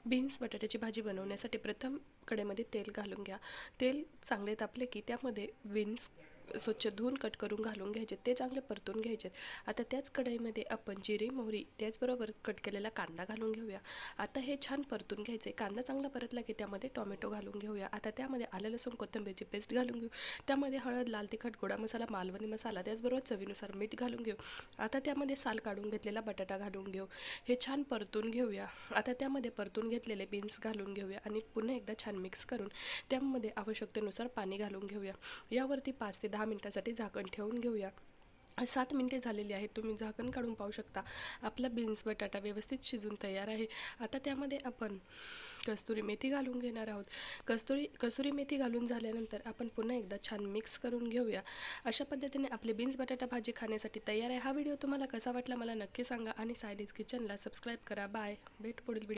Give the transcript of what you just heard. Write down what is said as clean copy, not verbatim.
Beans बटाट्याची भाजी बनवण्यासाठी प्रथम कढईमध्ये तेल घालून घ्या. तेल चांगले तापले की त्यामध्ये बीन्स स्वच्छ धुवून कट करून घालून घ्यायचे, ते चांगले परतून घ्यायचे. आता त्याच कढईमध्ये आपण जिरे, मोहरी त्याचबरोबर कट केलेला कांदा घालून घेऊया. आता हे छान परतून घ्यायचे. कांदा चांगला परतला की त्यामध्ये टोमॅटो घालून घेऊया. आता त्यामध्ये आलं लसूण कोथिंबीरची पेस्ट घालून घेऊ. त्यामध्ये हळद, लाल तिखट, गोडा मसाला, मालवणी मसाला त्याचबरोबर चवीनुसार मीठ घालून घेऊ. आता त्यामध्ये साल काढून घेतलेला बटाटा घालून घेऊ. हे छान परतून घेऊया. आता त्यामध्ये परतून घेतलेले बीन्स घालून घेऊया आणि पुन्हा एकदा छान मिक्स करून त्यामध्ये आवश्यकतेनुसार पाणी घालून घेऊया. यावरती 5 ते 10 मिनिटासाठी झाकण ठेवून घेऊया. 7 मिनिटे झालेली आहेत. तुम्ही झाकण काढून पाहू शकता आपला बीन्स बटाटा व्यवस्थित शिजून तयार आहे. आता त्यामध्ये आपण कस्तुरी मेथी घालून घेणार आहोत. कसुरी मेथी घालून झाल्यानंतर आपण पुन्हा एकदा छान मिक्स करून घेऊया. अशा पद्धतीने आपली बीन्स बटाटा भाजी खाण्यासाठी तयार आहे. हा व्हिडिओ तुम्हाला कसा वाटला मला नक्की सांगा आणि सायलीज किचनला सबस्क्राईब करा. बाय. भेट पुढील व्हिडिओ.